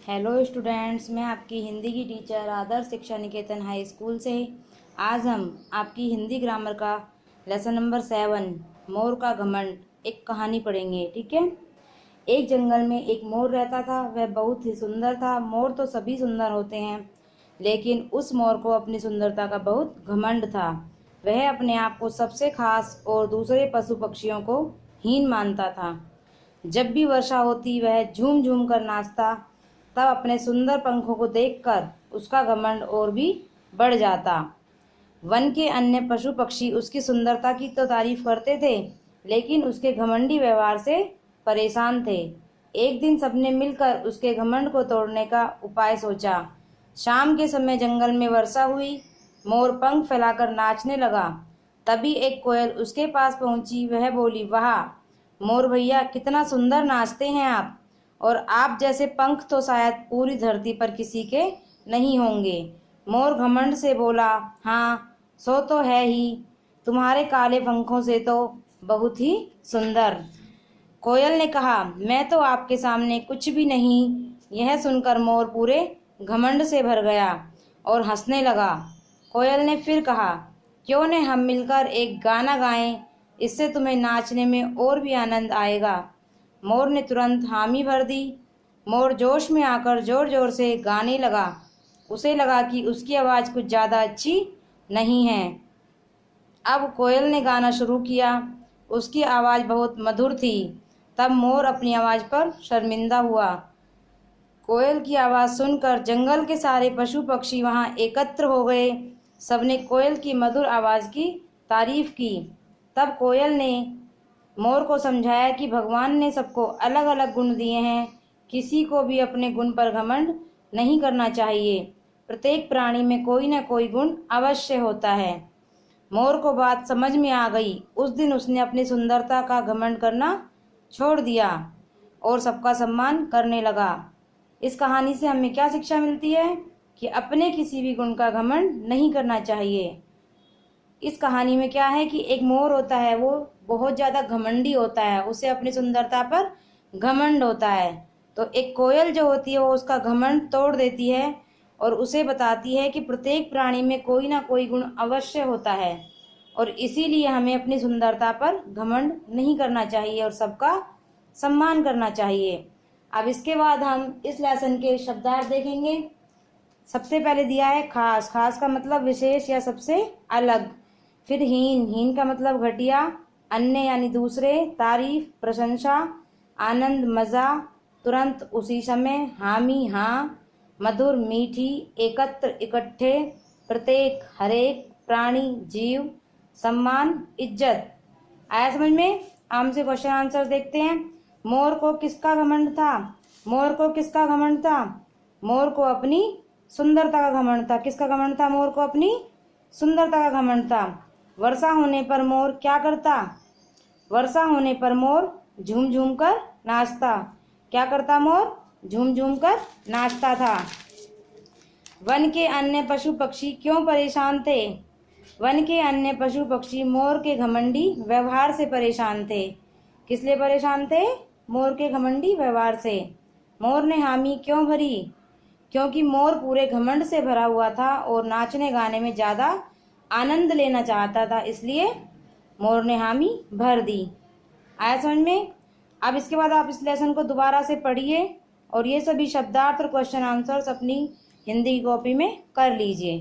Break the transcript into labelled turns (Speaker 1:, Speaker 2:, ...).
Speaker 1: Hello students, मैं आपकी हिंदी की टीचर आदर्श शिक्षा निकेतन हाई स्कूल से। आज हम आपकी हिंदी ग्रामर का लेसन नंबर 7 मोर का घमंड एक कहानी पढ़ेंगे। ठीक है। एक जंगल में एक मोर रहता था। वह बहुत ही सुंदर था। मोर तो सभी सुंदर होते हैं, लेकिन उस मोर को अपनी सुंदरता का बहुत घमंड था। वह अपने आप को सबसे खास और दूसरे पशु पक्षियों को हीन मानता था। जब भी वर्षा होती वह झूम झूम कर नाचता। तब अपने सुंदर पंखों को देखकर उसका घमंड और भी बढ़ जाता। वन के अन्य पशु पक्षी उसकी सुंदरता की तो तारीफ करते थे, लेकिन उसके घमंडी व्यवहार से परेशान थे। एक दिन सबने मिलकर उसके घमंड को तोड़ने का उपाय सोचा। शाम के समय जंगल में वर्षा हुई। मोर पंख फैलाकर नाचने लगा। तभी एक कोयल उसके पास पहुंची। वह बोली, वाह मोर भैया, कितना सुंदर नाचते हैं आप, और आप जैसे पंख तो शायद पूरी धरती पर किसी के नहीं होंगे। मोर घमंड से बोला, हाँ सो तो है ही, तुम्हारे काले पंखों से तो बहुत ही सुंदर। कोयल ने कहा, मैं तो आपके सामने कुछ भी नहीं। यह सुनकर मोर पूरे घमंड से भर गया और हंसने लगा। कोयल ने फिर कहा, क्यों न हम मिलकर एक गाना गाएं, इससे तुम्हें नाचने में और भी आनंद आएगा। मोर ने तुरंत हामी भर दी। मोर जोश में आकर जोर जोर से गाने लगा। उसे लगा कि उसकी आवाज़ कुछ ज़्यादा अच्छी नहीं है। अब कोयल ने गाना शुरू किया। उसकी आवाज़ बहुत मधुर थी। तब मोर अपनी आवाज़ पर शर्मिंदा हुआ। कोयल की आवाज़ सुनकर जंगल के सारे पशु पक्षी वहां एकत्र हो गए। सबने कोयल की मधुर आवाज़ की तारीफ की। तब कोयल ने मोर को समझाया कि भगवान ने सबको अलग अलग गुण दिए हैं। किसी को भी अपने गुण पर घमंड नहीं करना चाहिए। प्रत्येक प्राणी में कोई न कोई गुण अवश्य होता है। मोर को बात समझ में आ गई। उस दिन उसने अपनी सुंदरता का घमंड करना छोड़ दिया और सबका सम्मान करने लगा। इस कहानी से हमें क्या शिक्षा मिलती है कि अपने किसी भी गुण का घमंड नहीं करना चाहिए। इस कहानी में क्या है कि एक मोर होता है, वो बहुत ज़्यादा घमंडी होता है, उसे अपनी सुंदरता पर घमंड होता है। तो एक कोयल जो होती है वो उसका घमंड तोड़ देती है और उसे बताती है कि प्रत्येक प्राणी में कोई ना कोई गुण अवश्य होता है, और इसीलिए हमें अपनी सुंदरता पर घमंड नहीं करना चाहिए और सबका सम्मान करना चाहिए। अब इसके बाद हम इस लेसन के शब्दार्थ देखेंगे। सबसे पहले दिया है खास। खास का मतलब विशेष या सबसे अलग। फिर हीन। हीन का मतलब घटिया। अन्य यानी दूसरे। तारीफ, प्रशंसा, आनंद, मजा, तुरंत, उसी समय। हामी, हाँ। मधुर, मीठी। एकत्र, इकट्ठे। प्रत्येक, हरेक। प्राणी, जीव। सम्मान, इज्जत। आया समझ में? आम से क्वेश्चन आंसर देखते हैं। मोर को किसका घमंड था? मोर को किसका घमंड था? मोर को अपनी सुंदरता का घमंड था। किसका घमंड था? मोर को अपनी सुंदरता का घमंड था। वर्षा होने पर मोर क्या करता? वर्षा होने पर मोर झूम झूम कर नाचता। क्या करता मोर? झूम झूम कर नाचता था। वन के अन्य पशु पक्षी क्यों परेशान थे? वन के अन्य पशु पक्षी मोर के घमंडी व्यवहार से परेशान थे। किस लिए परेशान थे? मोर के घमंडी व्यवहार से। मोर ने हामी क्यों भरी? क्योंकि मोर पूरे घमंड से भरा हुआ था और नाचने गाने में ज़्यादा आनंद लेना चाहता था, इसलिए मोर ने हामी भर दी। आया समझ में? अब इसके बाद आप इस लेसन को दोबारा से पढ़िए और ये सभी शब्दार्थ और क्वेश्चन आंसर्स अपनी हिंदी की कॉपी में कर लीजिए।